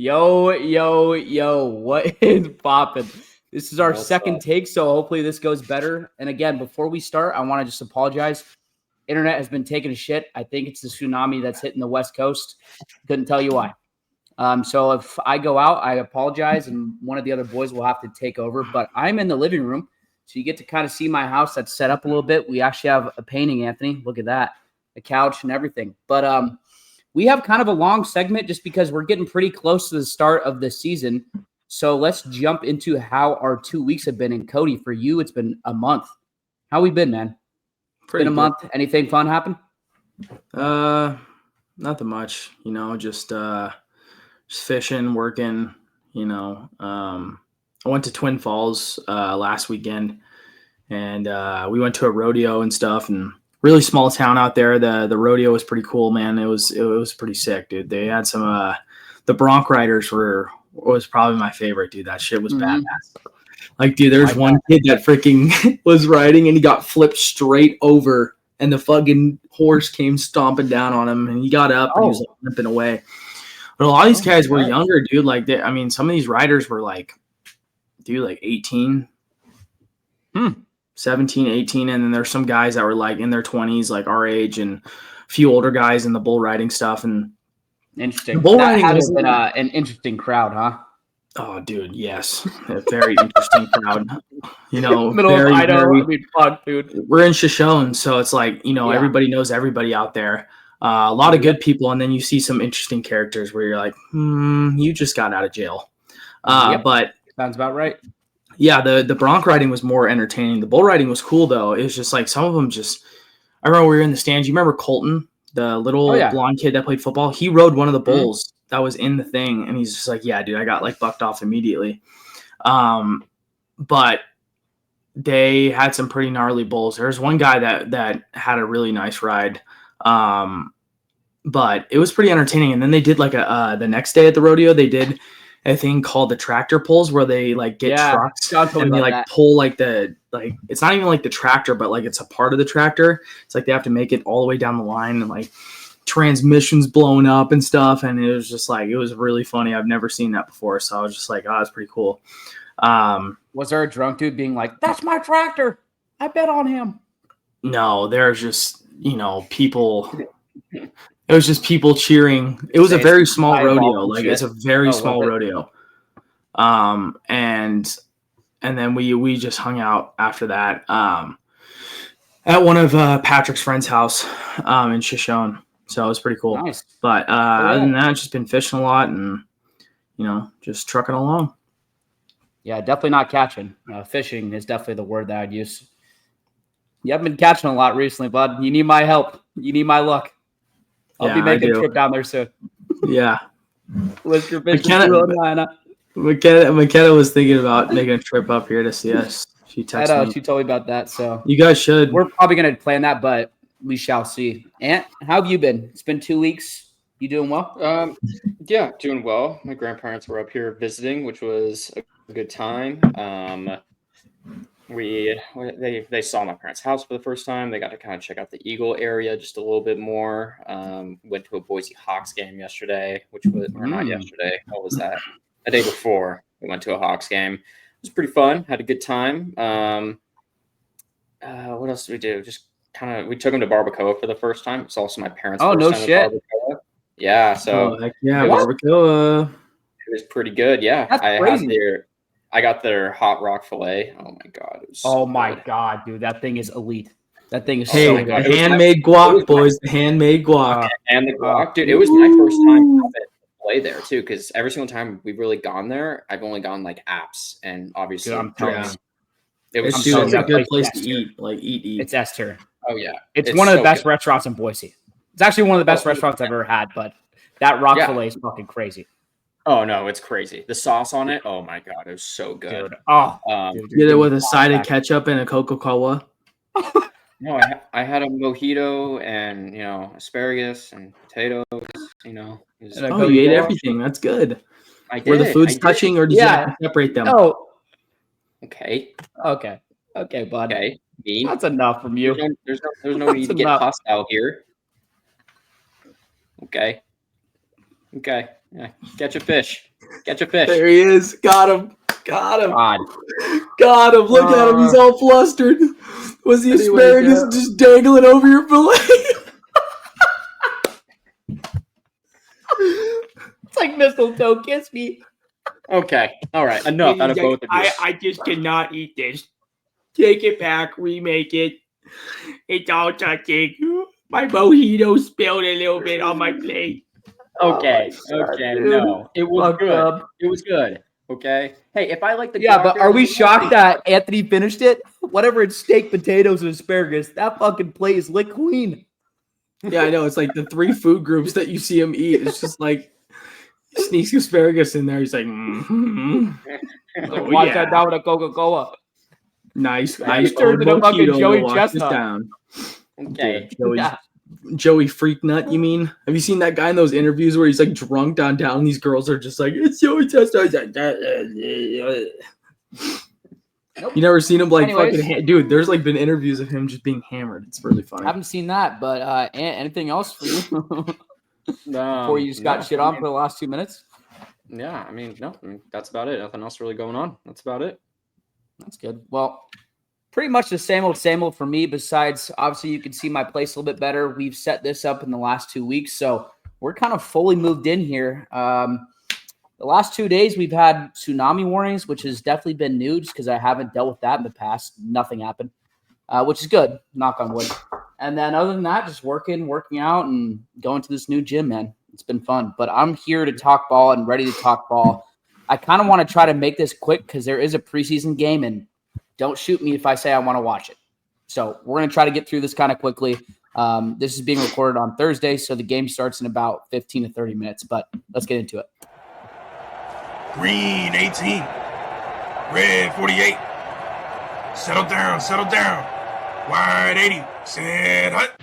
Yo, what is poppin'? This is our What's second up? take, so hopefully this goes better. And again, before we start, I want to just apologize. Internet has been taking a shit. I think it's the tsunami that's hitting the West Coast. Couldn't tell you why. So if I go out, I apologize, and one of the other boys will have to take over. But I'm in the living room, so you get to kind of see my house that's set up a little bit. We actually have a painting, Anthony. Look at that. A couch and everything. But we have kind of a long segment just because we're getting pretty close to the start of the season. So let's jump into how our 2 weeks have been. And Cody, for you, it's been a month. How we been, man? Pretty been a good. month. Anything fun happen? Nothing much, just fishing, working, I went to Twin Falls last weekend, and we went to a rodeo and stuff, and really small town out there. The rodeo was pretty cool, man. It was pretty sick, dude. They had some the bronc riders was probably my favorite, dude. That shit was badass. Like, dude, there's one kid that freaking was riding and he got flipped straight over and the fucking horse came stomping down on him and he got up and he was like limping away. But a lot of these guys were younger, dude. Like, some of these riders were like, dude, like 18, 17, 18. And then there's some guys that were like in their 20s, like our age, and a few older guys in the bull riding stuff. And interesting. Bull riding has been an interesting crowd, huh? Oh, dude, yes. A very interesting crowd. Middle of Idaho. Fuck, dude. We're in Shoshone, so it's like, everybody knows everybody out there. A lot of good people, and then you see some interesting characters where you're like, you just got out of jail. But sounds about right. Yeah, the bronc riding was more entertaining. The bull riding was cool, though. It was just like some of them just – I remember we were in the stands. You remember Colton, the little blonde kid that played football? He rode one of the bulls that was in the thing, and he's just like, yeah, dude, I got like bucked off immediately. But they had some pretty gnarly bulls. There was one guy that had a really nice ride, but it was pretty entertaining. And then they did like the next day at the rodeo, they did a thing called the tractor pulls where they like get trucks and they like pull like it's not even like the tractor, but like it's a part of the tractor. It's like they have to make it all the way down the line and like transmissions blowing up and stuff. And it was just like, it was really funny. I've never seen that before. So I was just like, oh, that's pretty cool. Was there a drunk dude being like, that's my tractor, I bet on him? No, there's just, people. It was just people cheering. It was a very small rodeo. Like, it's a very small rodeo. And then we just hung out after that at one of Patrick's friend's house in Shoshone. So it was pretty cool. Nice. But other than that, just been fishing a lot and, just trucking along. Yeah, definitely not catching. Fishing is definitely the word that I'd use. You haven't been catching a lot recently, bud. You need my help. You need my luck. I'll be making a trip down there soon. Yeah. Lister McKenna was thinking about making a trip up here to see us. She texted me. She told me about that. So you guys should. We're probably going to plan that, but we shall see. Ant, how have you been? It's been 2 weeks. You doing well? Yeah, doing well. My grandparents were up here visiting, which was a good time. They saw my parents' house for the first time. They got to kind of check out the Eagle area just a little bit more. Went to a Boise Hawks game yesterday, not yesterday. What was that? The day before, we went to a Hawks game. It was pretty fun. Had a good time. What else did we do? Just we took them to Barbacoa for the first time. It's also my parents' first time at Barbacoa. Yeah, so Barbacoa. It was pretty good. Yeah, that's crazy. I got their hot rock fillet. Oh my god! My god, dude, that thing is elite. That thing is so good. The handmade guac, boys. The handmade guac and the guac, dude. It was my first time having play there too, because every single time we've really gone there, I've only gone like apps, and obviously, it was a good place to eat. Like eat. It's Esther. Oh yeah, it's one of the best restaurants in Boise. It's actually one of the best restaurants I've ever had, but that rock fillet is fucking crazy. Oh no, it's crazy. The sauce on it, oh my god, it was so good. Dude. Did it with a side of ketchup and a Coca-Cola? No, I had a mojito and asparagus and potatoes. You ate everything. That's good. I did. Were the foods touching, or did you have to separate them? Oh, okay, bud. Okay, that's enough from you. There's no need to get hostile here. Okay. Yeah, catch a fish. Catch a fish. There he is. Got him. Got him. God. Got him. Look at him. He's all flustered. Was the asparagus just dangling over your fillet? It's like mistletoe. Kiss me. Okay. All right. Enough out of both of you. I just cannot eat this. Take it back. Remake it. It's all touching. My mojito spilled a little bit on my plate. Okay. God, Okay. dude. No. It was Fucked good. up. It was good. Okay. Hey, if I like the Yeah, but are we shocked that Anthony finished it? Whatever it's steak, potatoes, and asparagus, that fucking plate is licked clean. Yeah, I know. It's like the 3 food groups that you see him eat. It's just like he sneaks asparagus in there. He's like, Watch that down with a Coca-Cola. Nice. He turned into fucking Joey Chestnut. Down. Okay. Joey Freaknut, you mean? Have you seen that guy in those interviews where he's like drunk downtown and these girls are just like, it's Joey Chestnut? He's like, Nope. You never seen him like Anyways. fucking dude, there's like been interviews of him just being hammered. It's really funny. I haven't seen that, but anything else for you before you just got shit on for the last 2 minutes? Yeah, I mean, no, that's about it. Nothing else really going on. That's about it. That's good. Well, pretty much the same old for me. Besides, obviously, you can see my place a little bit better. We've set this up in the last 2 weeks, so we're kind of fully moved in here. The last 2 days, we've had tsunami warnings, which has definitely been new just because I haven't dealt with that in the past. Nothing happened, which is good. Knock on wood. And then other than that, just working out, and going to this new gym, man. It's been fun. But I'm here to talk ball and ready to talk ball. I kind of want to try to make this quick because there is a preseason game, and don't shoot me if I say I want to watch it. So we're going to try to get through this kind of quickly. This is being recorded on Thursday, so the game starts in about 15 to 30 minutes. But let's get into it. Green 18. Red 48. Settle down. Wide 80. Set hut.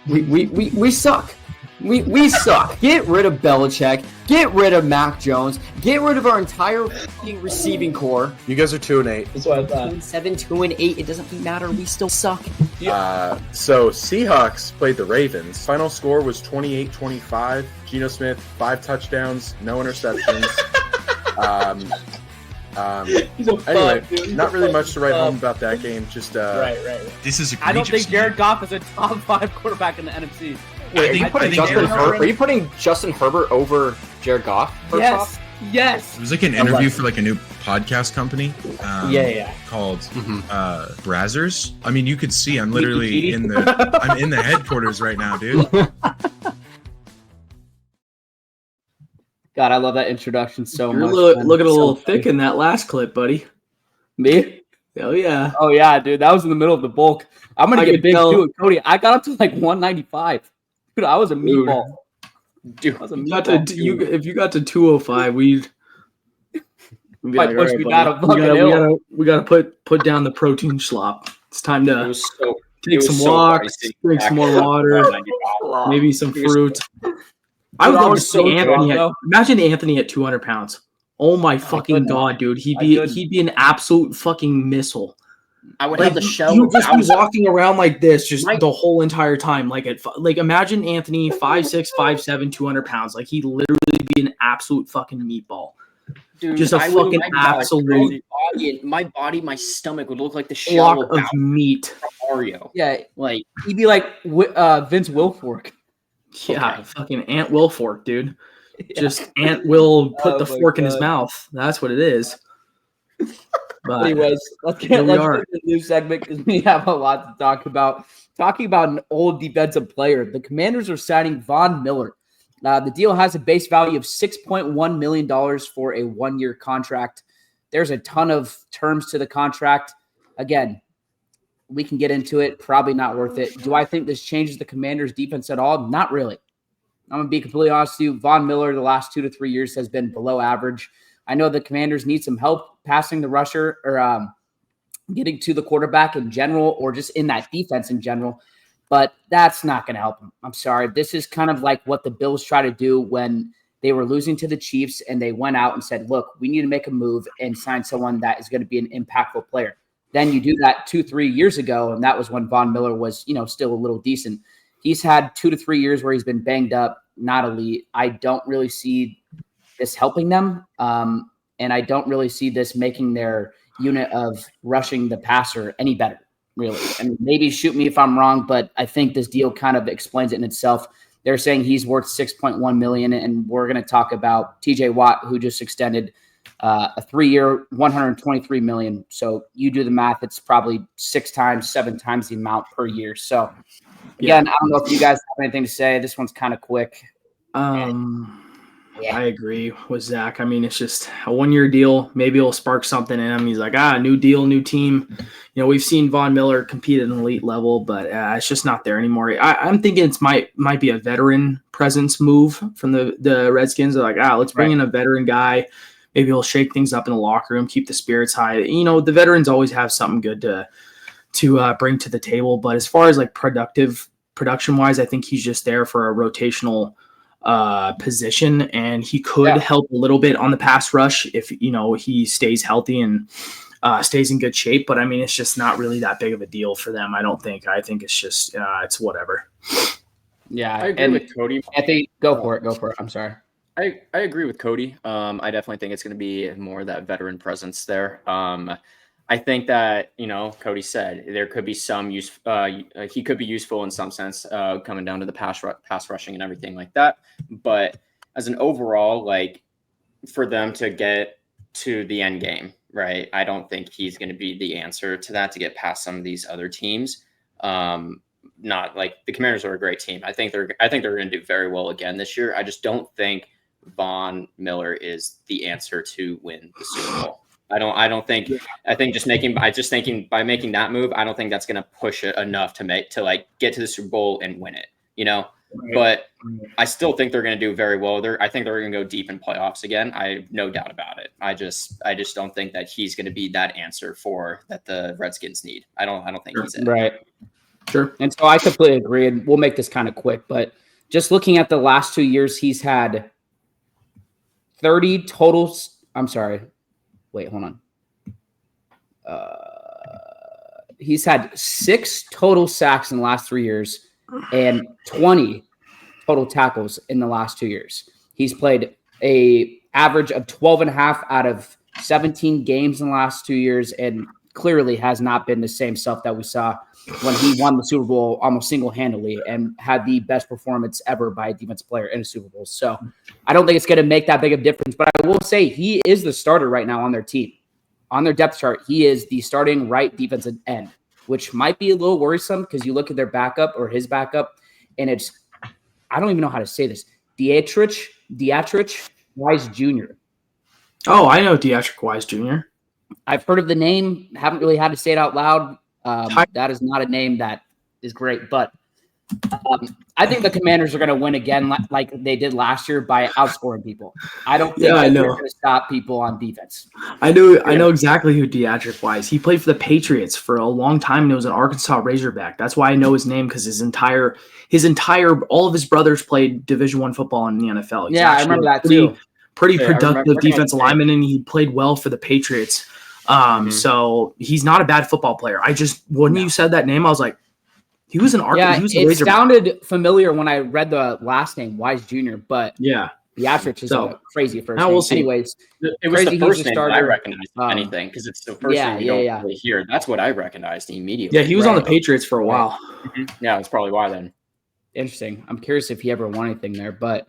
We suck. We suck. Get rid of Belichick. Get rid of Mac Jones. Get rid of our entire fucking receiving core. You guys are 2-8. That's what I thought. 2-7, 2-8. It doesn't matter. We still suck. So Seahawks played the Ravens. Final score was 28-25. Geno Smith, 5 touchdowns, no interceptions. Anyway, not really much to write home about that game. Just Right. This is egregious. I don't think Jared Goff is a top 5 quarterback in the NFC. Wait, are you putting Justin Herbert over Jared Goff? Yes. It was like an interview for like a new podcast company. Called Brazzers. I mean, you could see I'm literally in the headquarters right now, dude. God, I love that introduction so You're much. looking a little So thick in that last clip, buddy. Me? Oh yeah. Oh yeah, dude. That was in the middle of the bulk. I'm gonna get big too. Cody, I got up to like 195. Dude, I was a meatball. Dude, I was a If meatball. you got to 205, we'd Might push me down a fucking hill. we gotta put down the protein slop. It's time it to was so take some walks, drink some more water, maybe some fruit. I would love to see Anthony. Imagine Anthony at 200 pounds. Oh my fucking god, dude! He'd be an absolute fucking missile. I would Like, have the shell. you would just be walking around like this, just the whole entire time. Like imagine Anthony 5'6", 5'7", 200 pounds. Like he'd literally be an absolute fucking meatball. Dude, Just a fucking absolute my stomach would look like the shell block of meat. from Mario. Yeah, Like he'd be like Vince Wilfork. Yeah, Okay. fucking Ant Will fork, dude. Just Ant Will put the my fork in his God. mouth. That's what it is. But Anyways, let's Here get we to are. the new segment because we have a lot to talk about. Talking about an old defensive player, the Commanders are signing Von Miller. The deal has a base value of $6.1 million for a 1-year contract. There's a ton of terms to the contract. Again, we can get into it. Probably not worth it. Do I think this changes the Commanders' defense at all? Not really. I'm going to be completely honest with you. Von Miller, the last 2 to 3 years, has been below average. I know the Commanders need some help passing the rusher or getting to the quarterback in general or just in that defense in general, but that's not going to help them. I'm sorry. This is kind of like what the Bills try to do when they were losing to the Chiefs and they went out and said, look, we need to make a move and sign someone that is going to be an impactful player. Then you do that 2-3 years ago, and that was when Von Miller was, still a little decent. He's had 2 to 3 years where he's been banged up, not elite. I don't really see this helping them. And I don't really see this making their unit of rushing the passer any better, really. And maybe shoot me if I'm wrong, but I think this deal kind of explains it in itself. They're saying he's worth $6.1 million, and we're going to talk about T.J. Watt, who just extended a 3-year, $123 million. So you do the math; it's probably 7 times the amount per year. So again, I don't know if you guys have anything to say. This one's kind of quick. I agree with Zach. I mean, it's just a 1-year deal. Maybe it'll spark something in him. He's like, new deal, new team. You know, we've seen Von Miller compete at an elite level, but it's just not there anymore. I'm thinking it might be a veteran presence move from the Redskins. They're like, let's bring in a veteran guy. Maybe he'll shake things up in the locker room, keep the spirits high. You know, the veterans always have something good to bring to the table. But as far as like production wise, I think he's just there for a rotational position, and he could help a little bit on the pass rush if he stays healthy and stays in good shape. But I mean, it's just not really that big of a deal for them, I don't think. I think it's just it's whatever. Yeah, I agree with Cody. I think go for it. I'm sorry. I agree with Cody. I definitely think it's going to be more of that veteran presence there. I think that, Cody said there could be some use. He could be useful in some sense, coming down to the pass rushing and everything like that. But as an overall, like for them to get to the end game, right? I don't think he's going to be the answer to that to get past some of these other teams. Not like the Commanders are a great team. I think they're going to do very well again this year. I just don't think Von Miller is the answer to win the Super Bowl. I think just by making that move, I don't think that's going to push it enough to get to the Super Bowl and win it, but I still think they're going to do very well. I think they're going to go deep in playoffs again. I have no doubt about it. I just don't think that he's going to be that answer that the Redskins need. I don't think he's it. Right. Sure. And so I completely agree, and we'll make this kind of quick, but just looking at the last 2 years, he's had 30 totals. I'm sorry. Wait, hold on. He's had 6 total sacks in the last 3 years and 20 total tackles in the last 2 years. He's played a average of 12.5 out of 17 games in the last 2 years, and clearly has not been the same self that we saw when he won the Super Bowl almost single-handedly and had the best performance ever by a defensive player in a Super Bowl. So I don't think it's going to make that big of a difference, but I will say he is the starter right now on their team. On their depth chart, he is the starting right defensive end, which might be a little worrisome because you look at their backup or his backup, and it's – I don't even know how to say this. Dietrich Wise Jr. Oh, I know Dietrich Wise Jr. I've heard of the name, haven't really had to say it out loud. That is not a name that is great, but I think the Commanders are going to win again like they did last year by outscoring people. I don't think they're going to stop people on defense. I know exactly who Dietrich Wise. He played for the Patriots for a long time, and he was an Arkansas Razorback. That's why I know his name, because all of his brothers played Division I football in the NFL. He's I remember that too. Pretty productive defensive lineman, and he played well for the Patriots. So he's not a bad football player. When you said that name, I was like, he was an Arkansas. Yeah, he was it sounded familiar when I read the last name, Wise Jr., but Dietrich is a crazy first name. We'll see. Anyways, it was the first name that I recognized anything, because it's the first name you don't really hear. That's what I recognized immediately. Yeah, he was on the Patriots for a while. Yeah, that's probably why then. Interesting. I'm curious if he ever won anything there, but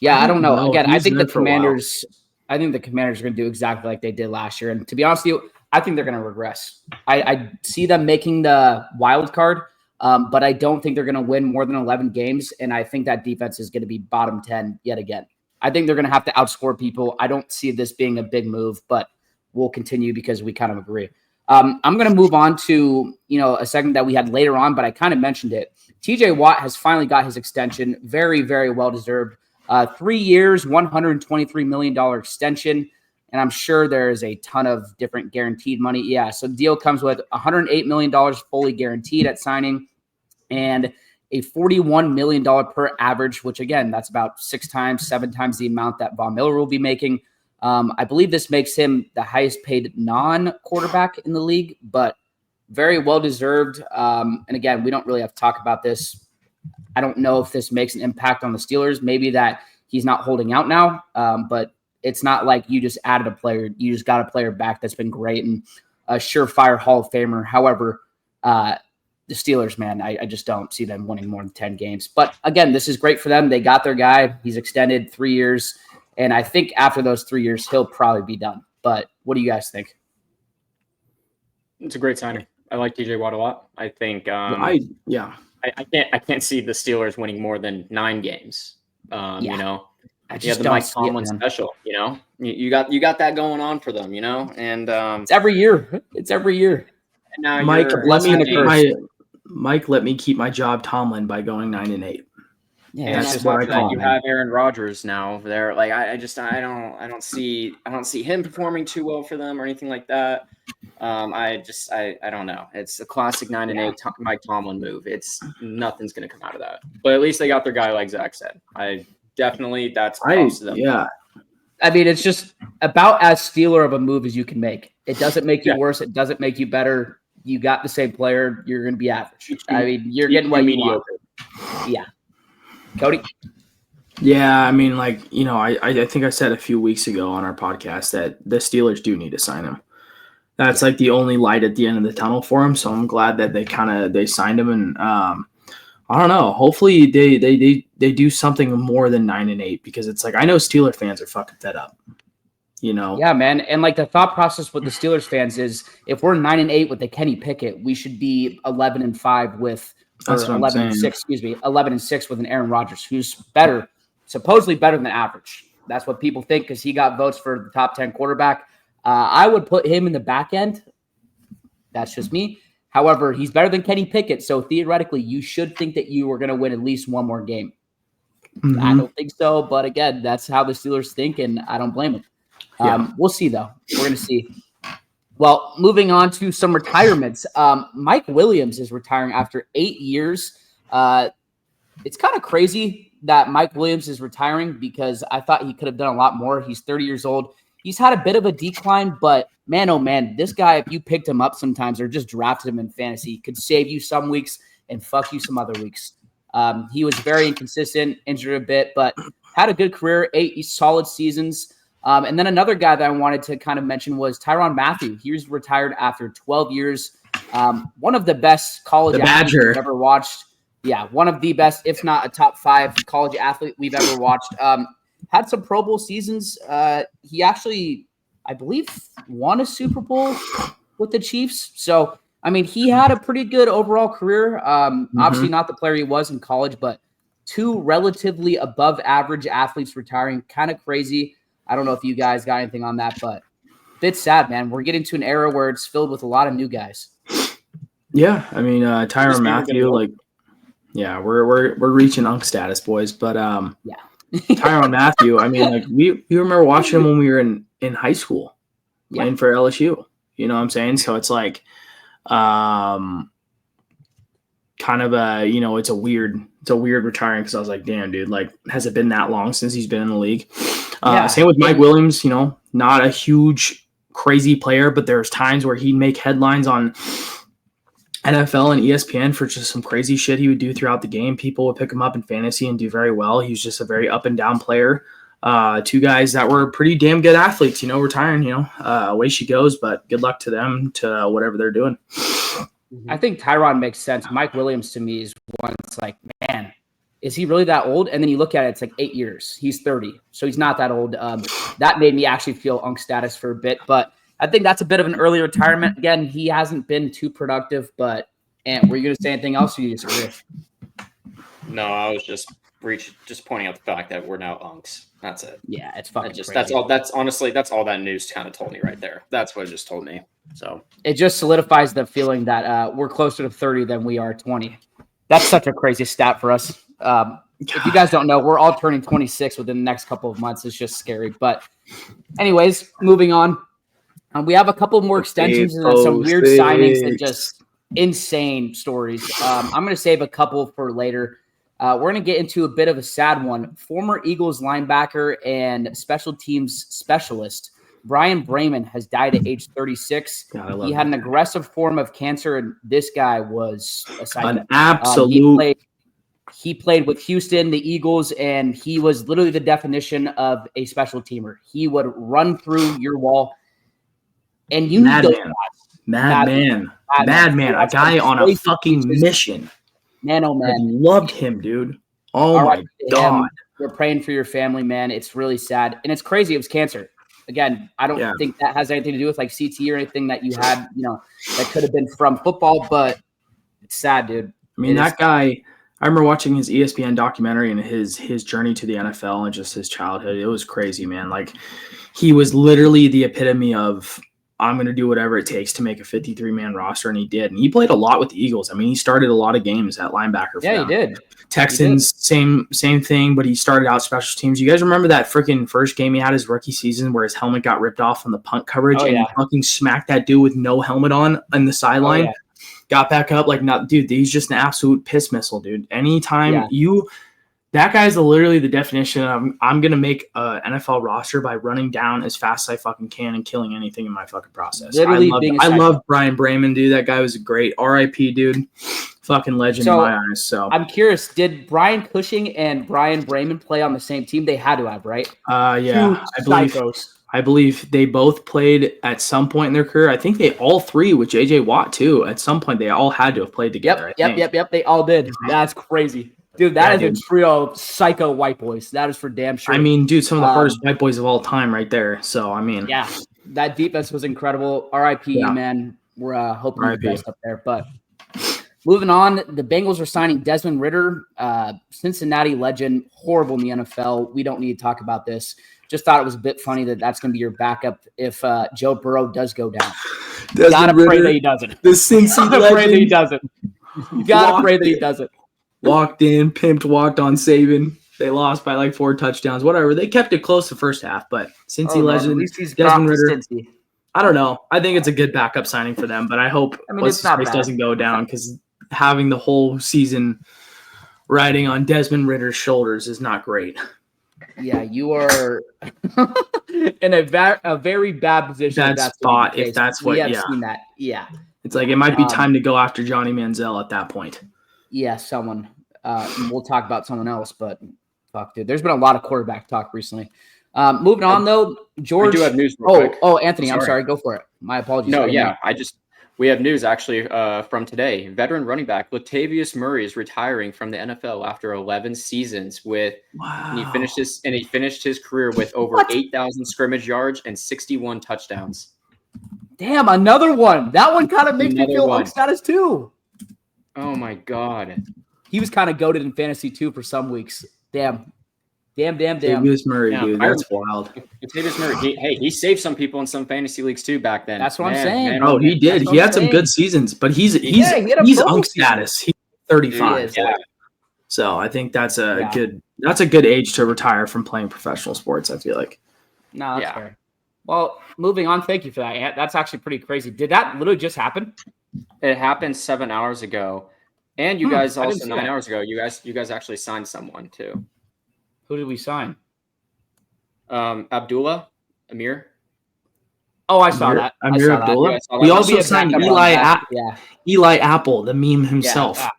I don't know. Again, I think the Commanders are going to do exactly like they did last year. And to be honest with you, I think they're going to regress. I see them making the wild card, but I don't think they're going to win more than 11 games. And I think that defense is going to be bottom 10 yet again. I think they're going to have to outscore people. I don't see this being a big move, but we'll continue because we kind of agree. I'm going to move on to, a segment that we had later on, but I kind of mentioned it. T.J. Watt has finally got his extension. Very, very well deserved. 3 years, $123 million extension. And I'm sure there is a ton of different guaranteed money. Yeah, so the deal comes with $108 million fully guaranteed at signing and a $41 million per average, which, again, that's about 7 times the amount that Von Miller will be making. I believe this makes him the highest paid non-quarterback in the league, but very well deserved. And, again, we don't really have to talk about this. I don't know if this makes an impact on the Steelers. Maybe that he's not holding out now, but It's not like you just added a player. You just got a player back that's been great and a surefire Hall of Famer. However, the Steelers, man, I just don't see them winning more than 10 games. But again, this is great for them. They got their guy. He's extended 3 years. And I think after those 3 years, he'll probably be done. But what do you guys think? It's a great signing. I like T.J. Watt a lot. I think I can't see the Steelers winning more than 9 games. You know, I just the Mike Tomlin special. You know, you got that going on for them. You know, and it's every year. It's every year. And now Mike, let me keep my job, Tomlin, by going 9-8. Yeah, that's what I call. You have Aaron Rodgers now there. Like I don't see him performing too well for them or anything like that. I don't know. It's a classic 9-8 Mike Tomlin move. It's nothing's gonna come out of that. But at least they got their guy, like Zach said. That's props to them. Yeah. I mean, it's just about as Steeler of a move as you can make. It doesn't make you worse. It doesn't make you better. You got the same player. You're going to be average. I mean, you're getting what you want. Yeah. Cody? Yeah, I mean, like, you know, I think I said a few weeks ago on our podcast that the Steelers do need to sign him. That's like the only light at the end of the tunnel for him. So I'm glad that they signed him. And I don't know. Hopefully they do something more than 9-8 because it's like I know Steeler fans are fucking fed up. You know? Yeah, man. And like the thought process with the Steelers fans is if we're 9-8 with the Kenny Pickett, we should be 11-5 with 11-6 with an Aaron Rodgers, who's better, supposedly better than average. That's what people think because he got votes for the top 10 quarterback. I would put him in the back end. That's just me. However, he's better than Kenny Pickett, so theoretically, you should think that you are going to win at least one more game. Mm-hmm. I don't think so, but again, that's how the Steelers think, and I don't blame them. We'll see, though. We're going to see. Well, moving on to some retirements. Mike Williams is retiring after 8 years. It's kind of crazy that Mike Williams is retiring because I thought he could have done a lot more. He's 30 years old. He's had a bit of a decline, but man, oh man, this guy, if you picked him up sometimes or just drafted him in fantasy, could save you some weeks and fuck you some other weeks. He was very inconsistent, injured a bit, but had a good career, 8 solid seasons. And then another guy that I wanted to kind of mention was Tyrann Mathieu. He was retired after 12 years. One of the best college athletes we've ever watched. Yeah, one of the best, if not a top 5 college athlete we've ever watched. Had some Pro Bowl seasons. He actually, I believe, won a Super Bowl with the Chiefs. So, I mean, he had a pretty good overall career. Obviously not the player he was in college, but 2 relatively above average athletes retiring. Kind of crazy. I don't know if you guys got anything on that, but bit sad, man. We're getting to an era where it's filled with a lot of new guys. Yeah, I mean, Tyrann Mathieu, like, yeah, we're reaching unk status, boys. But yeah, Tyrann Mathieu. I mean, like we remember watching him when we were in high school, playing for LSU. You know what I'm saying? So it's like, kind of a, you know, it's a weird retiring because I was like, damn, dude, like, has it been that long since he's been in the league? Same with Mike Williams, you know, not a huge, crazy player, but there's times where he'd make headlines on NFL and ESPN for just some crazy shit he would do throughout the game. People would pick him up in fantasy and do very well. He was just a very up and down player. 2 guys that were pretty damn good athletes, you know, retiring, you know, away she goes, but good luck to them to whatever they're doing. I think Tyrann makes sense. Mike Williams to me is one that's like, man, is he really that old? And then you look at it, it's like 8 years. He's 30, so he's not that old. That made me actually feel unk status for a bit, but I think that's a bit of an early retirement. Again, he hasn't been too productive, but were you going to say anything else or you disagree? No, I was just pointing out the fact that we're now unks. That's it. Yeah, it's fucking crazy. That's all. That's honestly, that's all that news kind of told me right there. That's what it just told me. So it just solidifies the feeling that we're closer to 30 than we are 20. That's such a crazy stat for us. If you guys don't know, we're all turning 26 within the next couple of months. It's just scary. But anyways, moving on. We have a couple more extensions and some weird signings and just insane stories. I'm going to save a couple for later. We're going to get into a bit of a sad one. Former Eagles linebacker and special teams specialist Brian Bremen has died at age 36. He had an aggressive form of cancer, and this guy was an absolute he played with Houston, the Eagles, and he was literally the definition of a special teamer. He would run through your wall, and you need those guys. Madman. A guy on a fucking mission. Man, oh man. I loved him, dude. Oh my God. We're praying for your family, man. It's really sad. And it's crazy. It was cancer. Again, I don't think that has anything to do with like CT or anything that you had, that could have been from football, but it's sad, dude. I mean, that guy, I remember watching his ESPN documentary and his journey to the NFL and just his childhood. It was crazy, man. Like, he was literally the epitome of, I'm going to do whatever it takes to make a 53-man roster, and he did. And he played a lot with the Eagles. I mean, he started a lot of games at linebacker for them. He did. Texans, same thing, but he started out special teams. You guys remember that freaking first game he had his rookie season where his helmet got ripped off on the punt coverage and he fucking smacked that dude with no helmet on the sideline? Got back up dude, he's just an absolute piss missile, dude. Anytime that guy's literally the definition of I'm going to make an NFL roster by running down as fast as I fucking can and killing anything in my fucking process. I love Brian Brayman, dude. That guy was a great RIP, dude. Fucking legend in my eyes. So I'm curious, did Brian Cushing and Brian Brayman play on the same team? They had to have, right? Yeah. I believe they both played at some point in their career. I think they all three with JJ Watt too. At some point, they all had to have played together. Yep. They all did. That's crazy. Dude, that is a trio of psycho white boys. That is for damn sure. I mean, dude, some of the hardest white boys of all time right there. So, I mean. Yeah, that defense was incredible. RIP, man. We're hoping the best up there. But moving on, the Bengals are signing Desmond Ridder, Cincinnati legend, horrible in the NFL. We don't need to talk about this. Just thought it was a bit funny that's going to be your backup if Joe Burrow does go down. You got to pray that he doesn't. The Cincy legend. Pray that he doesn't. You got to pray that he doesn't. Walked in, pimped, walked on Saban. They lost by like 4 touchdowns. Whatever. They kept it close the first half, but Cincy legend, Desmond Ridder. I don't know. I think it's a good backup signing for them, but I hope this doesn't go down because having the whole season riding on Desmond Ridder's shoulders is not great. Yeah, you are in a very bad position. Bad spot if that's what. We have seen that. Yeah, it's like it might be time to go after Johnny Manziel at that point. Yeah, someone. We'll talk about someone else, but fuck, dude. There's been a lot of quarterback talk recently. Moving on, though, George. I do have news real quick. Anthony, I'm sorry. Go for it. My apologies. No, we have news actually from today. Veteran running back Latavius Murray is retiring from the NFL after 11 seasons and he finished his career with over 8,000 scrimmage yards and 61 touchdowns. Damn, another one. That one kind of makes me feel like status too. Oh my God. He was kind of goated in fantasy too for some weeks. Damn. Latavius Murray, dude. That's wild. Latavius Murray, he saved some people in some fantasy leagues too back then. That's what I'm saying. He did. He had some good seasons, but he's unk status. He's 35. So I think that's a good age to retire from playing professional sports, I feel like. No, that's fair. Well, moving on. Thank you for that. That's actually pretty crazy. Did that literally just happen? It happened 7 hours ago. And you guys also 9 hours ago, you guys actually signed someone too. Who did we sign? Abdullah, Amir. Oh, I saw that. Amir Abdullah. We also signed Eli Apple, the meme himself. Yeah.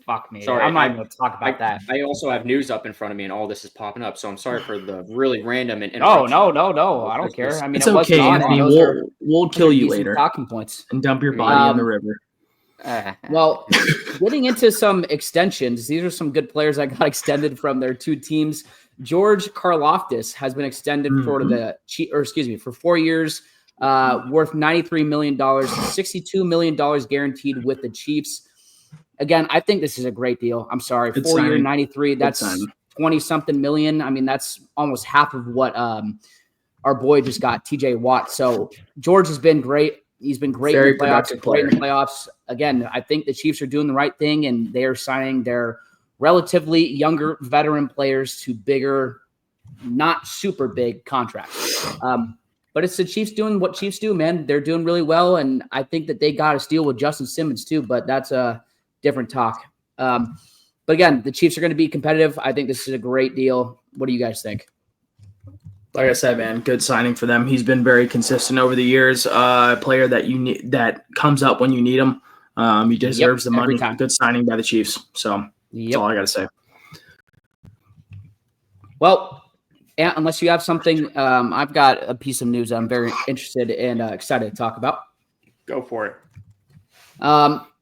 Fuck me. Sorry, I'm not even going to talk about that. I also have news up in front of me, and all this is popping up. So I'm sorry for the really random and no. I don't care. I mean, it's okay, Anthony. We'll kill you later. Talking points and dump your body in the river. Well, getting into some extensions, these are some good players that got extended from their 2 teams. George Karlaftis has been extended for 4 years, worth $93 million, $62 million guaranteed with the Chiefs. Again, I think this is a great deal. I'm sorry, 4 year, 93. That's 20-something million. I mean, that's almost half of what our boy just got, T.J. Watt. So George has been great. He's been great in the playoffs. Again, I think the Chiefs are doing the right thing, and they are signing their relatively younger veteran players to bigger, not super big contracts. But it's the Chiefs doing what Chiefs do, man. They're doing really well, and I think that they got a steal with Justin Simmons too, but that's a different talk. But again, the Chiefs are going to be competitive. I think this is a great deal. What do you guys think? Like I said, man, good signing for them. He's been very consistent over the years. A player that you need that comes up when you need him. He deserves the money. Good signing by the Chiefs. So that's all I got to say. Well, unless you have something, I've got a piece of news I'm very interested and excited to talk about. Go for it.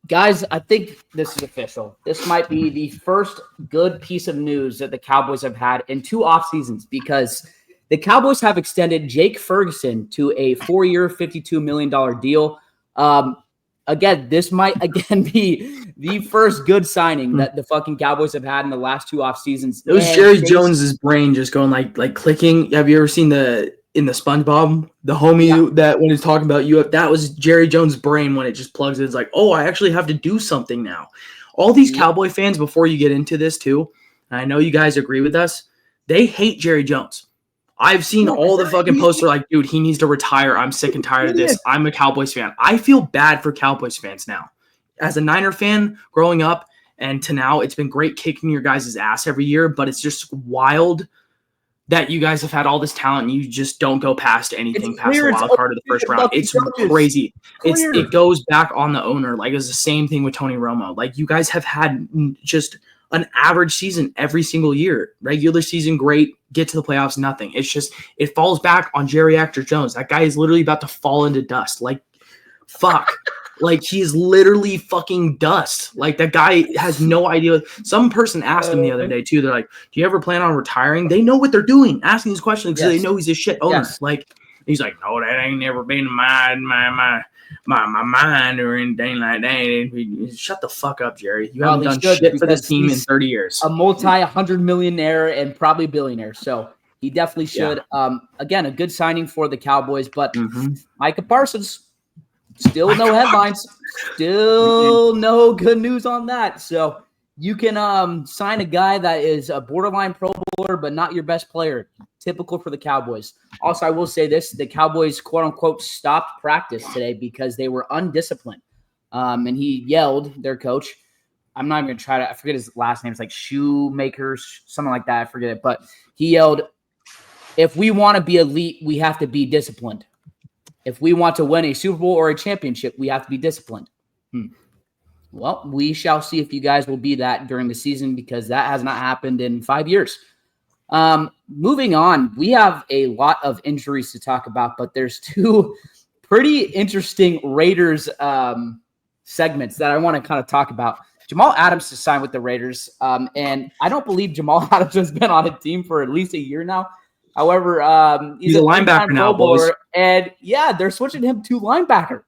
Guys, I think this is official. This might be the first good piece of news that the Cowboys have had in 2 off seasons, because the Cowboys have extended Jake Ferguson to a 4-year, $52 million deal. Again, this might be the first good signing that the fucking Cowboys have had in the last 2 off seasons. It was Jerry Jones's brain just going like clicking. Have you ever seen in the SpongeBob, the homie that when he's talking about you, that was Jerry Jones' brain when it just plugs in. It's like, oh, I actually have to do something now. All these Cowboy fans, before you get into this too, and I know you guys agree with us, they hate Jerry Jones. I've seen all the fucking posts are like, dude, he needs to retire. I'm sick and tired of this. I'm a Cowboys fan. I feel bad for Cowboys fans now. As a Niner fan growing up and to now, it's been great kicking your guys' ass every year, but it's just wild that you guys have had all this talent and you just don't go past anything past the wild card of the first round. It's crazy. It goes back on the owner. Like, it's the same thing with Tony Romo. Like, you guys have had just an average season every single year. Regular season, great. Get to the playoffs, nothing. It's just, it falls back on Jerry Actor Jones. That guy is literally about to fall into dust. Like, fuck. Like, he's literally fucking dust. Like, that guy has no idea. Some person asked him the other day, too. They're like, do you ever plan on retiring? They know what they're doing, asking these questions because they know he's a shit owner. Yes. Like, he's like, no, that ain't never been my mind or anything like that. Shut the fuck up, Jerry. You haven't done shit for this team in 30 years. A multi-100 millionaire and probably billionaire. So he definitely should. Yeah. Again, a good signing for the Cowboys, but Micah Parsons, still no headlines, still no good news on that. So you can sign a guy that is a borderline Pro Bowler, but not your best player. Typical for the Cowboys. Also, I will say this: the Cowboys, quote unquote, stopped practice today because they were undisciplined. And he yelled, their coach. I'm not even going to try to, I forget his last name. It's like Shoemaker, something like that. I forget it. But he yelled, if we want to be elite, we have to be disciplined. If we want to win a Super Bowl or a championship, we have to be disciplined. Well, we shall see if you guys will be that during the season, because that has not happened in 5 years. Moving on, we have a lot of injuries to talk about, but there's 2 pretty interesting Raiders segments that I want to kind of talk about. Jamal Adams has signed with the Raiders, and I don't believe Jamal Adams has been on a team for at least a year now. However, he's a linebacker now, boys. And yeah, they're switching him to linebacker.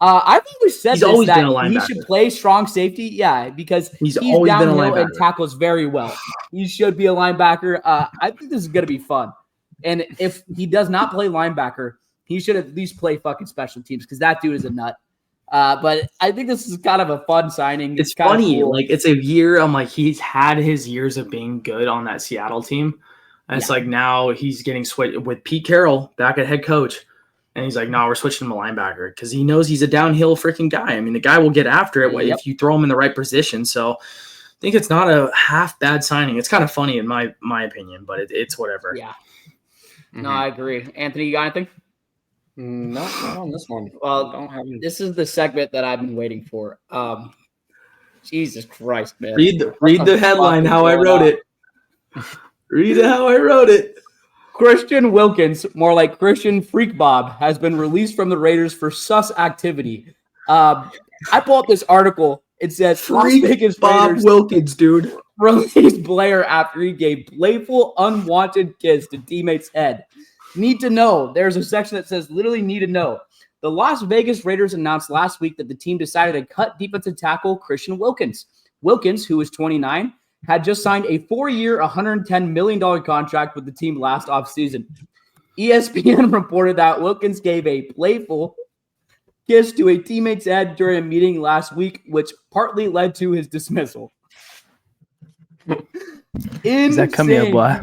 I think we said that he should play strong safety. Yeah, because he's downhill and tackles very well. He should be a linebacker. I think this is going to be fun. And if he does not play linebacker, he should at least play fucking special teams, because that dude is a nut. But I think this is kind of a fun signing. It's funny. Cool. Like, it's a year. I'm like, he's had his years of being good on that Seattle team. And it's like now he's getting switched with Pete Carroll back at head coach. And he's like, no, we're switching him to linebacker, because he knows he's a downhill freaking guy. I mean, the guy will get after it if you throw him in the right position. So I think it's not a half bad signing. It's kind of funny in my opinion, but it's whatever. Yeah. No, I agree. Anthony, you got anything? No, not on this one. Well, this is the segment that I've been waiting for. Jesus Christ, man. Read the headline how I wrote it. Read it how I wrote it. Christian Wilkins, more like Christian Freak Bob, has been released from the Raiders for sus activity. I pull up this article. It says Freak Bob Wilkins, dude, released Blair after he gave playful, unwanted kiss to teammates' head. Need to know. There's a section that says literally need to know. The Las Vegas Raiders announced last week that the team decided to cut defensive tackle Christian Wilkins. Wilkins, who is 29, had just signed a 4-year, $110 million contract with the team last offseason. ESPN reported that Wilkins gave a playful kiss to a teammate's head during a meeting last week, which partly led to his dismissal. Is that come here, boy?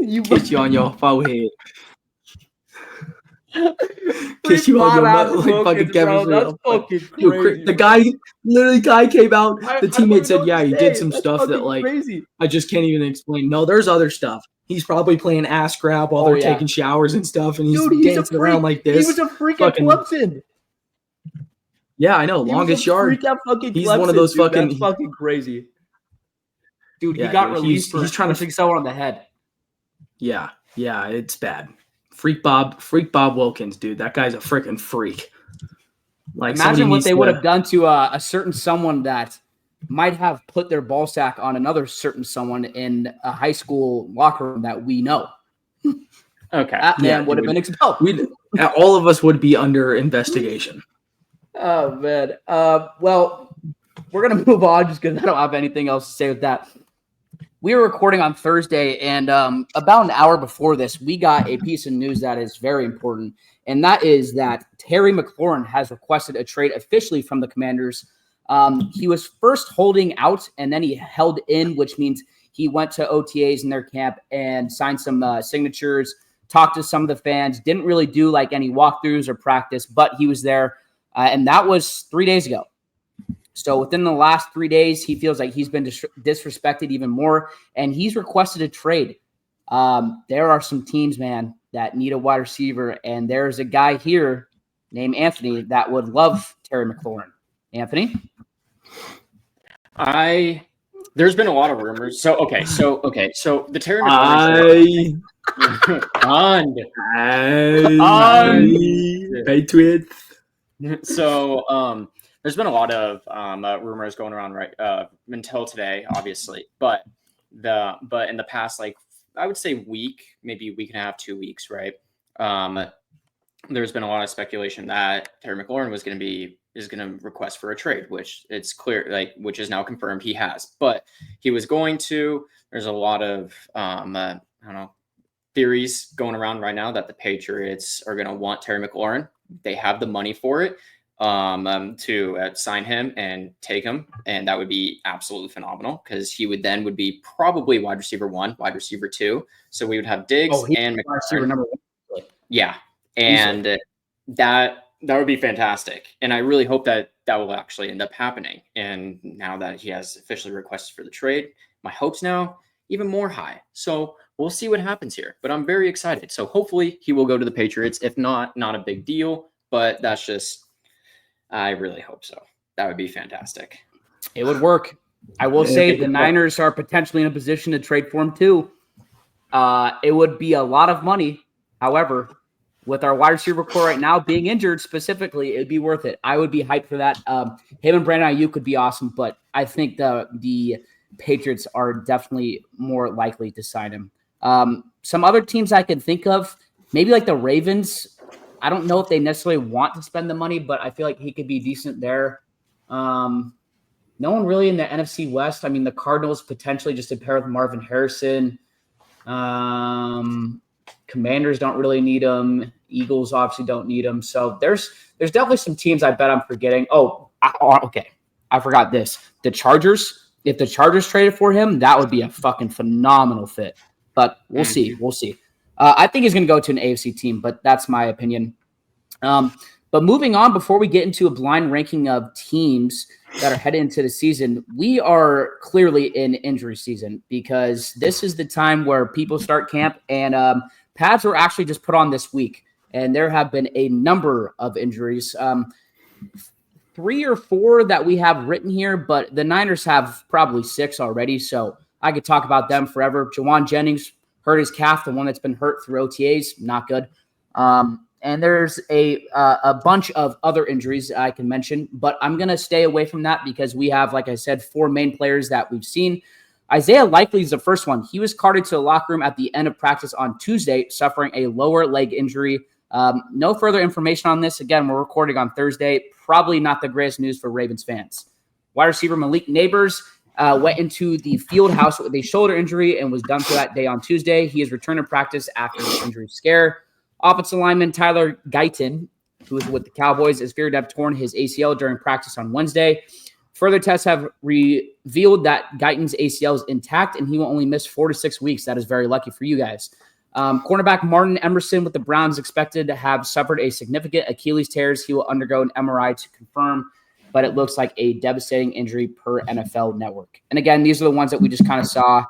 You kiss you on your forehead. Kiss you on your butt like fucking Kevin. That's fucking crazy. The guy came out. The teammate said, yeah, he did some stuff that, like, crazy. I just can't even explain. No, there's other stuff. He's probably playing ass grab while they're taking showers and stuff, and he's dancing around like this. He was a freak at Clemson. Yeah, I know. Longest yard. He's one of those fucking. That's fucking crazy. Dude, he got released for he's trying to pushing someone on the head. Yeah, it's bad. Freak Bob Wilkins, dude. That guy's a freaking freak. Like, imagine what they would have done to a certain someone that might have put their ball sack on another certain someone in a high school locker room that we know. Okay. That man would have been expelled. All of us would be under investigation. Oh, man. Well, we're going to move on just because I don't have anything else to say with that. We were recording on Thursday, and about an hour before this, we got a piece of news that is very important, and that is that Terry McLaurin has requested a trade officially from the Commanders. He was first holding out, and then he held in, which means he went to OTAs in their camp and signed some signatures, talked to some of the fans, didn't really do like any walkthroughs or practice, but he was there, and that was 3 days ago. So within the last 3 days, he feels like he's been disrespected even more, and he's requested a trade. There are some teams, man, that need a wide receiver, and there's a guy here named Anthony that would love Terry McLaurin. Anthony? There's been a lot of rumors. So the Tyrann McLaurin Patriots. So there's been a lot of rumors going around right until today, obviously. But in the past, like I would say week, maybe week and a half, 2 weeks, right? There's been a lot of speculation that Terry McLaurin is going to request for a trade, which it's clear, which is now confirmed he has. But he was going to. There's a lot of theories going around right now that the Patriots are going to want Terry McLaurin. They have the money for it to sign him and take him, and that would be absolutely phenomenal because he would be probably wide receiver 1, wide receiver 2. So we would have Diggs and McLaurin. Receiver number 1. Yeah, and that would be fantastic. And I really hope that will actually end up happening. And now that he has officially requested for the trade, my hopes now even more high. So we'll see what happens here. But I'm very excited. So hopefully he will go to the Patriots. If not a big deal. But that's just, I really hope so. That would be fantastic. It would work. I will say the Niners are potentially in a position to trade for him too. It would be a lot of money. However, with our wide receiver core right now being injured specifically, it'd be worth it. I would be hyped for that. Him and Brandon Ayuk could be awesome, but I think the Patriots are definitely more likely to sign him. Some other teams I can think of, maybe like the Ravens. I don't know if they necessarily want to spend the money, but I feel like he could be decent there. No one really in the NFC West. I mean, the Cardinals potentially just to pair with Marvin Harrison. Commanders don't really need him. Eagles obviously don't need him. So there's definitely some teams I bet I'm forgetting. Okay. I forgot this. The Chargers. If the Chargers traded for him, that would be a fucking phenomenal fit. But we'll see. We'll see. I think he's going to go to an AFC team, but that's my opinion. But moving on, before we get into a blind ranking of teams that are headed into the season, we are clearly in injury season because this is the time where people start camp, and pads were actually just put on this week, and there have been a number of injuries. 3 or 4 that we have written here, but the Niners have probably 6 already, so I could talk about them forever. Jawan Jennings hurt his calf, the one that's been hurt through OTAs, not good. And there's a bunch of other injuries I can mention, but I'm going to stay away from that because we have, like I said, 4 main players that we've seen. Isaiah Likely is the first one. He was carted to the locker room at the end of practice on Tuesday, suffering a lower leg injury. No further information on this. Again, we're recording on Thursday. Probably not the greatest news for Ravens fans. Wide receiver Malik Neighbors went into the field house with a shoulder injury and was done for that day on Tuesday. He has returned to practice after the injury scare. Offensive lineman Tyler Guyton, who is with the Cowboys, is feared to have torn his ACL during practice on Wednesday. Further tests have revealed that Guyton's ACL is intact and he will only miss 4 to 6 weeks. That is very lucky for you guys. Cornerback Martin Emerson with the Browns expected to have suffered a significant Achilles tears. He will undergo an MRI to confirm, but it looks like a devastating injury per NFL Network. And again, these are the ones that we just kind of saw.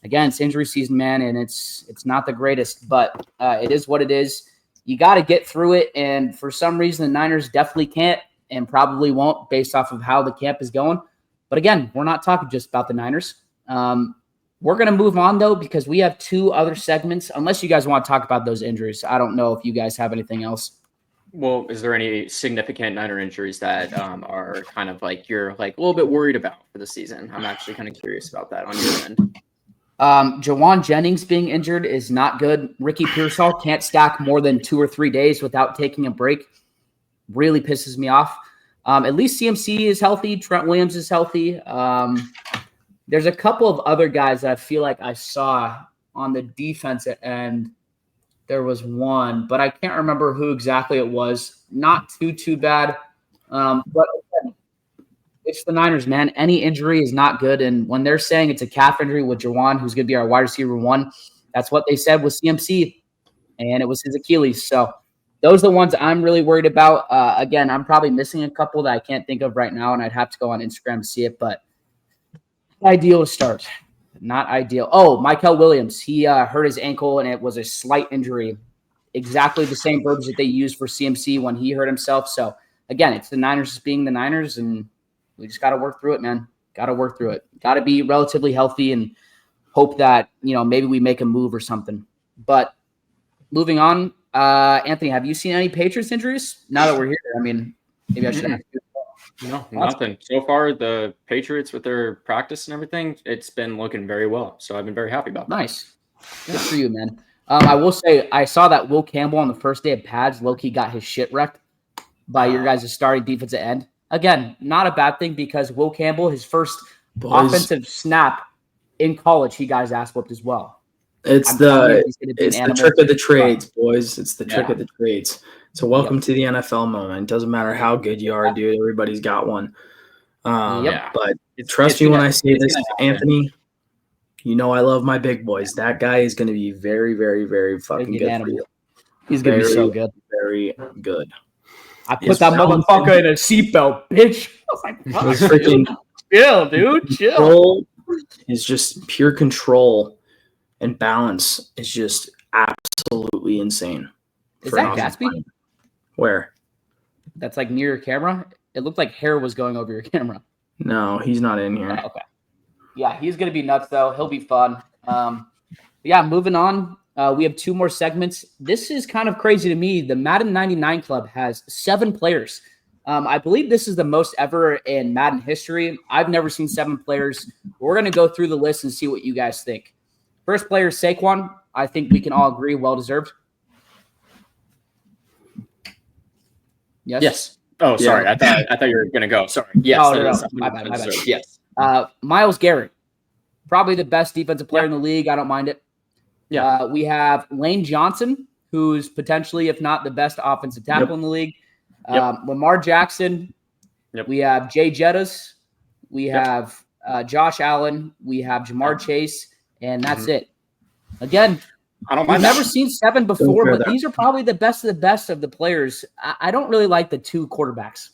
Again, it's injury season, man, and it's not the greatest, but it is what it is. You got to get through it, and for some reason, the Niners definitely can't and probably won't based off of how the camp is going. But again, we're not talking just about the Niners. We're going to move on, though, because we have 2 other segments, unless you guys want to talk about those injuries. I don't know if you guys have anything else. Well, is there any significant Niner injuries that are kind of like you're like a little bit worried about for the season? I'm actually kind of curious about that on your end. Jawan Jennings being injured is not good. Ricky Pearsall can't stack more than 2 or 3 days without taking a break. Really pisses me off. At least CMC is healthy. Trent Williams is healthy. There's a couple of other guys that I feel like I saw on the defensive end. There was one, but I can't remember who exactly it was. Not too bad. But it's the Niners, man. Any injury is not good. And when they're saying it's a calf injury with Jawan, who's going to be our wide receiver 1, that's what they said with CMC, and it was his Achilles. So those are the ones I'm really worried about. Again, I'm probably missing a couple that I can't think of right now, and I'd have to go on Instagram to see it. But ideal to start. Not ideal. Oh, Michael Williams. He hurt his ankle, and it was a slight injury. Exactly the same verbiage that they used for CMC when he hurt himself. So, again, it's the Niners just being the Niners, and we just got to work through it, man. Got to work through it. Got to be relatively healthy and hope that, maybe we make a move or something. But moving on, Anthony, have you seen any Patriots injuries? Now that we're here, I mean, maybe I should ask you. No, nothing. So far, the Patriots with their practice and everything, it's been looking very well. So I've been very happy about that. Nice. Good for you, man. I will say I saw that Will Campbell on the first day of pads, low-key got his shit wrecked by your guys' starting defensive end. Again, not a bad thing because Will Campbell, his first offensive snap in college, he got his ass whooped as well. It's the trick of the trades, boys. It's the trick of the trades. So welcome to the NFL moment. It doesn't matter how good you are, dude. Everybody's got one. But trust me when I say this, Anthony, I love my big boys. That guy is going to be very, very, very fucking good for you. He's going to be so good. Very good. I put that motherfucker in a seatbelt, bitch. I was like, freaking chill, dude. Chill. Is just pure control and balance is just absolutely insane. Is that Gatsby? Where? That's like near your camera? It looked like hair was going over your camera. No, he's not in here. Okay. Yeah, he's going to be nuts, though. He'll be fun. Moving on. We have 2 more segments. This is kind of crazy to me. The Madden 99 Club has 7 players. I believe this is the most ever in Madden history. I've never seen 7 players. We're going to go through the list and see what you guys think. First player, Saquon. I think we can all agree, well-deserved. Yes. Oh, sorry. Yeah. I thought you were going to go. Sorry. Yes. No. My bad. Yes. Myles Garrett. Probably the best defensive player in the league. I don't mind it. Yeah. We have Lane Johnson, who's potentially, if not the best offensive tackle in the league. Lamar Jackson. Yep. We have Jay Jettis. We have Josh Allen. We have Jamar Chase. And that's it. Again, I've never seen 7 before, but these are probably the best of the players. I don't really like the 2 quarterbacks.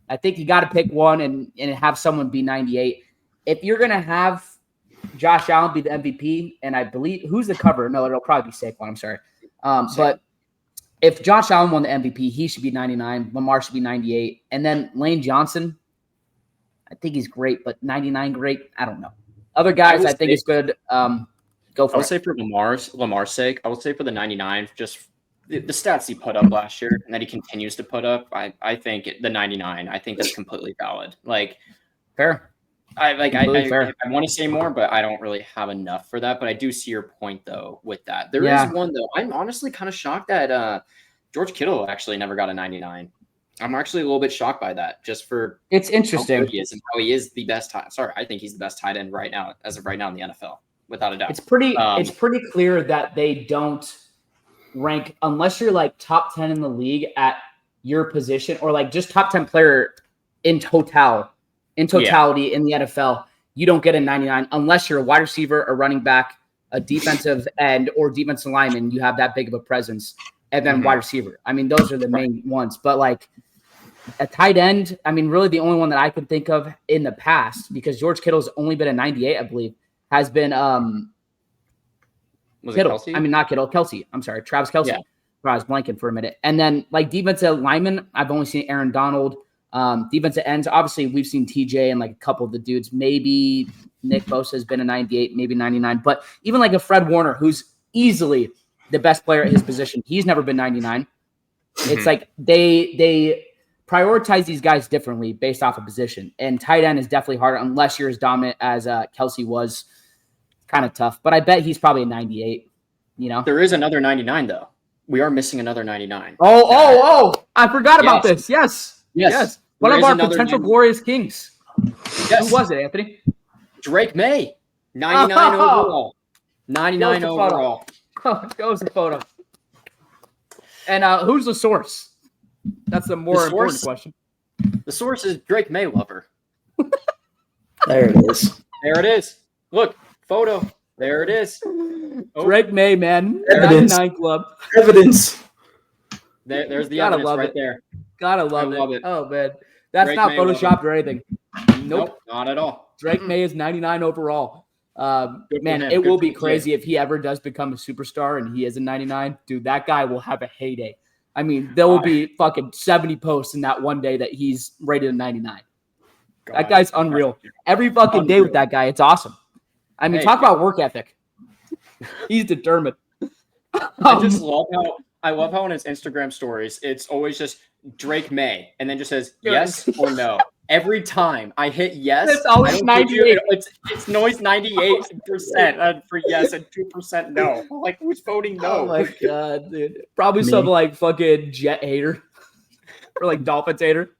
I think you got to pick one and have someone be 98. If you're going to have Josh Allen be the MVP, and I believe – who's the cover? No, it'll probably be Saquon. I'm sorry. But if Josh Allen won the MVP, he should be 99. Lamar should be 98. And then Lane Johnson, I think he's great, but 99 great? I don't know. Other guys, I think it's good. Go for it. I would say for Lamar's sake, I would say for the 99, just the stats he put up last year and that he continues to put up. I think the 99. I think that's completely valid. Like, fair. I want to say more, but I don't really have enough for that. But I do see your point though with that. There is one though. I'm honestly kind of shocked that George Kittle actually never got a 99. I'm actually a little bit shocked by that. Just for it's interesting how good he is and how he is the best. I think he's the best tight end right now, as of right now in the NFL. Without a doubt. It's pretty clear that they don't rank unless you're like top 10 in the league at your position or like just top 10 player in totality in the NFL. You don't get a 99 unless you're a wide receiver, a running back, a defensive end, or defensive lineman. You have that big of a presence, and then wide receiver. I mean, those are the main ones. But like a tight end, I mean, really the only one that I could think of in the past, because George Kittle's only been a 98, I believe. Has been was Kittle. It Kelsey? I mean, not Kittle, Kelsey. I'm sorry, Travis Kelsey. I was blanking for a minute. And then like defensive lineman, I've only seen Aaron Donald. Defensive ends, obviously, we've seen TJ and like a couple of the dudes. Maybe Nick Bosa has been a 98, maybe 99. But even like a Fred Warner, who's easily the best player at his position, he's never been 99. It's like they prioritize these guys differently based off of position. And tight end is definitely harder unless you're as dominant as Kelsey was. Kind of tough. But I bet he's probably a 98, you know? There is another 99, though. We are missing another 99. Oh! I forgot about this. Yes. One of our potential glorious kings. Yes. Who was it, Anthony? Drake May. 99 overall. 99 overall. Goes the photo. And who's the source? That's the more important question. The source is Drake May lover. There it is. There it is. Look, photo. There it is. Drake May, man. Evidence. 99 club. Evidence. There's the Gotta evidence love right it. there. Gotta love it. Oh, man. That's Drake not May photoshopped or anything. Nope. Not at all. Drake May is 99 overall. Man, him. it Good will for be the crazy kid. if he ever does become a superstar and he is a 99. Dude, that guy will have a heyday. I mean, there will be fucking 70 posts in that one day that he's rated a 99. That guy's unreal. Every fucking day with that guy, it's awesome. I mean, talk about work ethic. He's determined. I just love how in his Instagram stories, it's always just Drake May, and then just says yes or no. Every time I hit yes, it's always 98. It's always 98% for yes and 2% no. Like, who's voting no? Oh my god, dude. Probably some like fucking Jet hater or like Dolphins hater.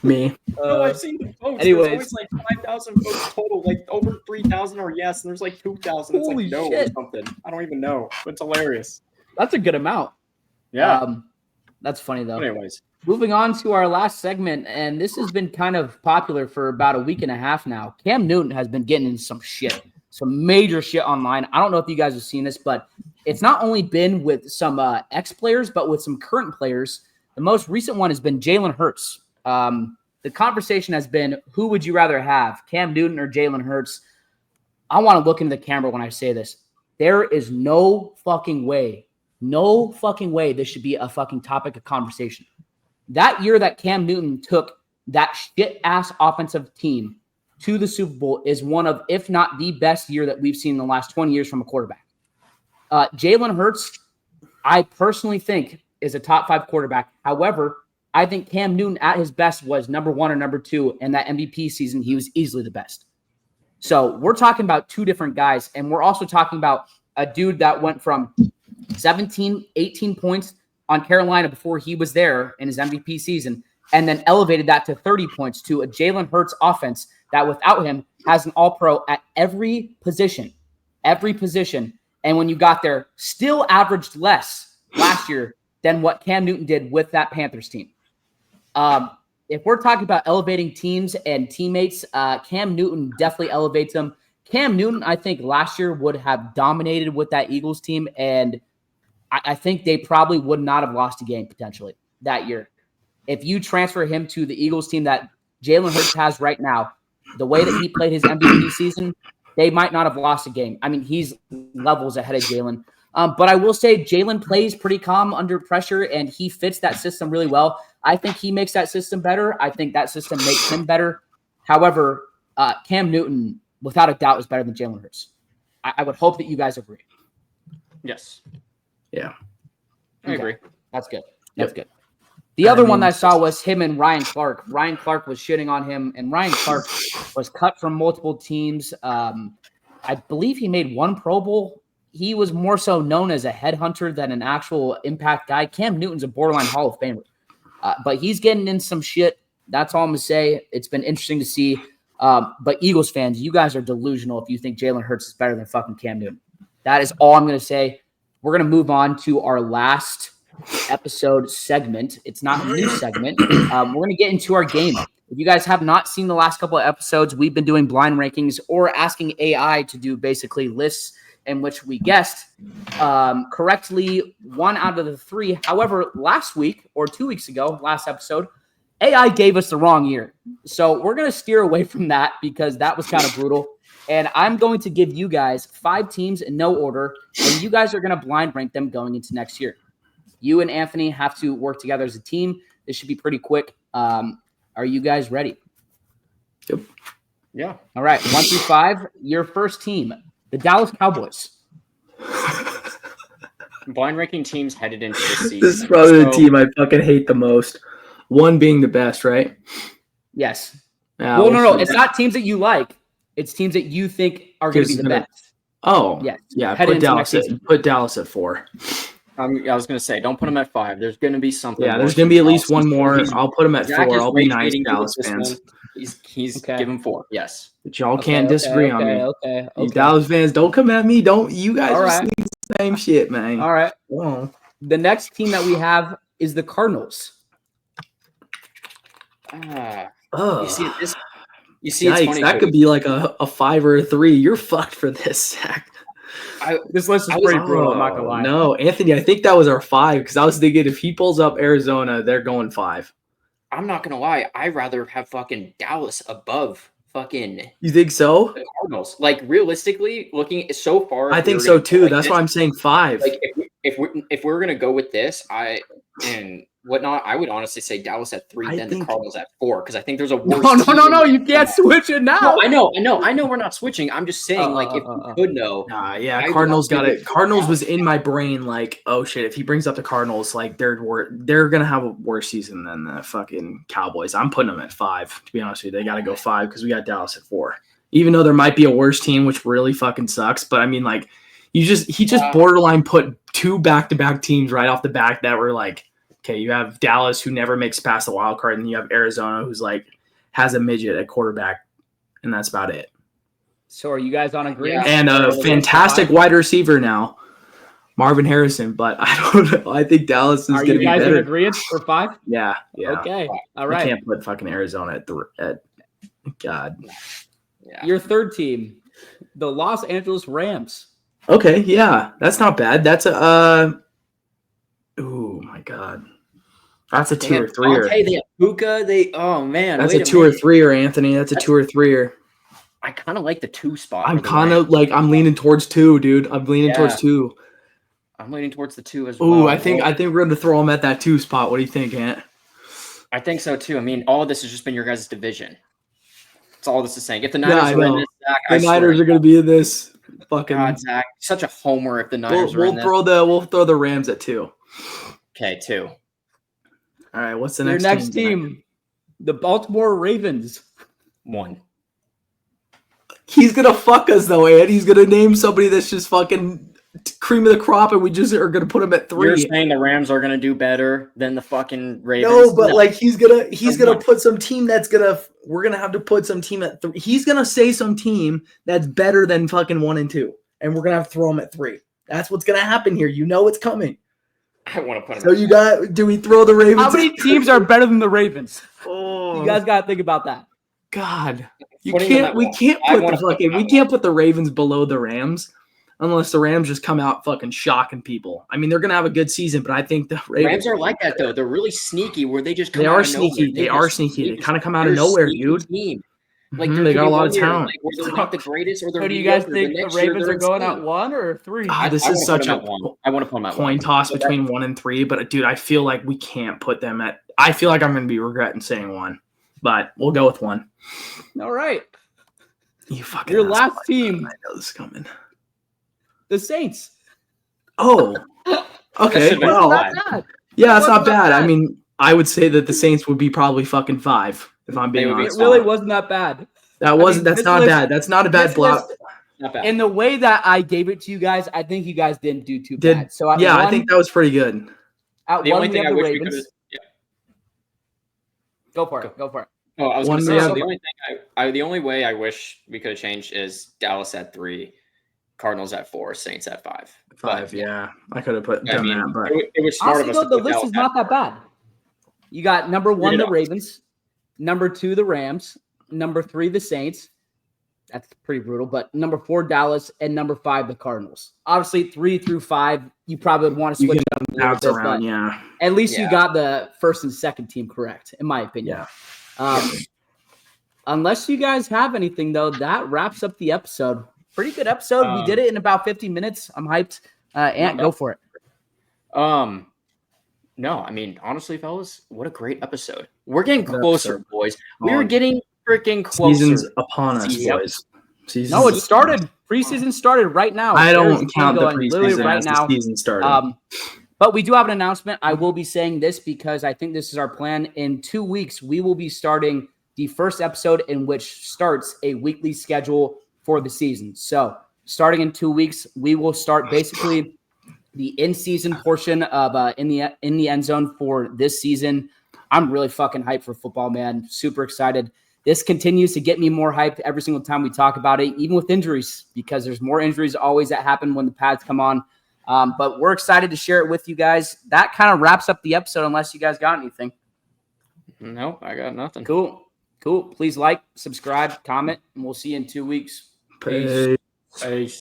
Me. No, I've seen the votes. Anyways. There's always like 5,000 votes total. Like over 3,000 are yes, and there's like 2,000. It's Holy like no shit. or something. I don't even know. It's hilarious. That's a good amount. Yeah. That's funny though. Anyways. Moving on to our last segment, and this has been kind of popular for about a week and a half now. Cam Newton has been getting in some major shit online. I don't know if you guys have seen this, but it's not only been with some ex-players, but with some current players. The most recent one has been Jalen Hurts. The conversation has been, who would you rather have, Cam Newton or Jalen Hurts? I want to look into the camera when I say this. There is no fucking way this should be a fucking topic of conversation. That year that Cam Newton took that shit-ass offensive team to the Super Bowl is one of, if not the best year that we've seen in the last 20 years from a quarterback. Jalen Hurts, I personally think, is a top 5 quarterback. However, I think Cam Newton at his best was number 1 or number 2, and that MVP season, he was easily the best. So we're talking about two different guys, and we're also talking about a dude that went from 17, 18 points on Carolina before he was there in his MVP season, and then elevated that to 30 points to a Jalen Hurts offense that without him has an all-pro at every position. And when you got there, still averaged less last year than what Cam Newton did with that Panthers team. If we're talking about elevating teams and teammates, Cam Newton definitely elevates them. Cam Newton, I think last year would have dominated with that Eagles team, and I think they probably would not have lost a game potentially that year. If you transfer him to the Eagles team that Jalen Hurts has right now, the way that he played his MVP season, they might not have lost a game. I mean, he's levels ahead of Jalen. But I will say Jalen plays pretty calm under pressure, and he fits that system really well. I think he makes that system better. I think that system makes him better. However, Cam Newton, without a doubt, is better than Jalen Hurts. I would hope that you guys agree. Yes. Yeah. I agree. That's good. That's good. The other one that I saw was him and Ryan Clark. Ryan Clark was shitting on him, and Ryan Clark was cut from multiple teams. I believe he made one Pro Bowl. He was more so known as a headhunter than an actual impact guy. Cam Newton's a borderline Hall of Famer. But he's getting in some shit. That's all I'm going to say. It's been interesting to see. But Eagles fans, you guys are delusional if you think Jalen Hurts is better than fucking Cam Newton. That is all I'm going to say. We're going to move on to our last episode segment. It's not a new segment. We're going to get into our game. If you guys have not seen the last couple of episodes, we've been doing blind rankings or asking AI to do basically lists in which we guessed correctly 1 out of the 3. However, last week or 2 weeks ago, last episode, AI gave us the wrong year. So we're going to steer away from that because that was kind of brutal. And I'm going to give you guys 5 teams in no order, and you guys are going to blind rank them going into next year. You and Anthony have to work together as a team. This should be pretty quick. Are you guys ready? Yep. Yeah. All right. 1 through 5. Your first team, the Dallas Cowboys. Blind ranking teams headed into the season. This is probably the team I fucking hate the most. 1 being the best, right? Yes. Well, no. It's not teams that you like. It's teams that you think are going to be the best. Oh, yes. Yeah. Put Dallas at 4. I was going to say, don't put them at 5. There's going to be something. Yeah, there's going to be at least one more. I'll put them at 4. I'll be nice, Dallas fans. He's give him 4. Yes. But y'all can't disagree on me. Okay. You Dallas fans, don't come at me. You guys are saying the same shit, man. All right. Whoa. The next team that we have is the Cardinals. You see, it's funny. That could be like a 5 or a 3. You're fucked for this, Zach. This list is pretty brutal. I'm not gonna lie. No, Anthony, I think that was our 5 because I was thinking if he pulls up Arizona, they're going 5. I'm not gonna lie. I'd rather have fucking Dallas above fucking. You think so? The Cardinals. Like realistically, looking so far, I think so too. That's why I'm saying 5. Like if we're gonna go with this, and whatnot, I would honestly say Dallas at 3, then the Cardinals at 4, because I think there's a worse. No, you can't switch it now. No, I know we're not switting. I'm just saying, like, if we could know. Cardinals got it. Cardinals was in my brain, like, oh shit, if he brings up the Cardinals, like they're gonna have a worse season than the fucking Cowboys. I'm putting them at 5. To be honest with you, they got to go 5 because we got Dallas at 4. Even though there might be a worse team, which really fucking sucks, but I mean, like, he just borderline put 2 back-to-back teams right off the bat that were like. Okay, you have Dallas, who never makes past the wild card, and you have Arizona, who's like has a midget at quarterback, and that's about it. So, are you guys on agreement? And a fantastic wide receiver now, Marvin Harrison. But I don't know. I think Dallas is going to be better. Are you guys in agreement for 5? Yeah. Okay. All right. I can't put fucking Arizona at God. Yeah. Your third team, the Los Angeles Rams. Okay. Yeah, that's not bad. That's a. Oh my God. That's a 2 or 3. Okay, they have Puka. Oh man, that's a 2 or 3, Anthony. That's a 2 or 3. I kind of like the 2 spot. I'm kind of like I'm leaning towards 2, dude. I'm leaning towards 2. I'm leaning towards the 2 as well. Ooh, I think we're gonna throw him at that 2 spot. What do you think, Ant? I think so too. I mean, all of this has just been your guys' division. That's all this is saying. If the Niners are in this, Zach, the Niners are gonna be in this. Fucking God, Zach, such a homer if the Niners are in this. We'll throw the Rams at 2. Okay, 2. All right, what's the Your next team? The Baltimore Ravens. 1. He's gonna fuck us though, Ed. He's gonna name somebody that's just fucking cream of the crop, and we just are gonna put him at 3. You're saying the Rams are gonna do better than the fucking Ravens? No, but like he's gonna put some team that's gonna. We're gonna have to put some team at 3. He's gonna say some team that's better than fucking 1 and 2, and we're gonna have to throw him at 3. That's what's gonna happen here. You know it's coming. I want to put him. So do we throw the Ravens? How many teams are better than the Ravens? Oh, you guys gotta think about that. God, we can't put the Ravens below the Rams unless the Rams just come out fucking shocking people. I mean, they're gonna have a good season, but I think the Rams are like that though. They're really sneaky. Where they just come they out are of sneaky. Nowhere. They are sneaky. They kind of come out of nowhere, dude. Team. Like they got a lot of talent. Like, they're not the greatest, or they're. So do you guys think the Ravens are going at 1 or 3? This is such a I want to put them at coin toss between 1 and 3, but dude, I feel like we can't put them at. I feel like I'm going to be regretting saying 1, but we'll go with 1. All right. You fucking. Your last team. I know this is coming. The Saints. Oh. Okay. Well. Yeah, it's not bad. I mean, I would say that the Saints would be probably fucking 5. If I'm being honest, it really wasn't that bad. That's not bad. That's not a bad block. In the way that I gave it to you guys, I think you guys didn't do too bad. So I think that was pretty good. The only thing I wish we could have. Go for it. Go for it. Oh, I was going to say the only way I wish we could have changed is Dallas at 3, Cardinals at 4, Saints at 5. 5, yeah. I could have done that, but it was smart of us. The list is not that bad. You got number 1, the Ravens. Number 2, the Rams. Number 3, the Saints. That's pretty brutal. But number 4, Dallas. And number 5, the Cardinals. Obviously, 3 through 5, you probably would want to switch them around, yeah. At least you got the first and second team correct, in my opinion. Yeah. Unless you guys have anything, though, that wraps up the episode. Pretty good episode. We did it in about 50 minutes. I'm hyped. Ant, go for it. No, I mean, honestly, fellas, what a great episode. We're getting closer, boys. We are getting freaking closer. Season's upon us, boys. No, it started. Preseason started right now. I don't count the preseason right as now. The season started. But we do have an announcement. I will be saying this because I think this is our plan. In 2 weeks, we will be starting the first episode in which starts a weekly schedule for the season. So starting in 2 weeks, we will start basically the in-season portion of in the end zone for this season. I'm really fucking hyped for football, man. Super excited. This continues to get me more hyped every single time we talk about it, even with injuries, because there's more injuries always that happen when the pads come on. But we're excited to share it with you guys. That kind of wraps up the episode, unless you guys got anything. Nope, I got nothing. Cool. Please like, subscribe, comment, and we'll see you in 2 weeks. Peace. Peace.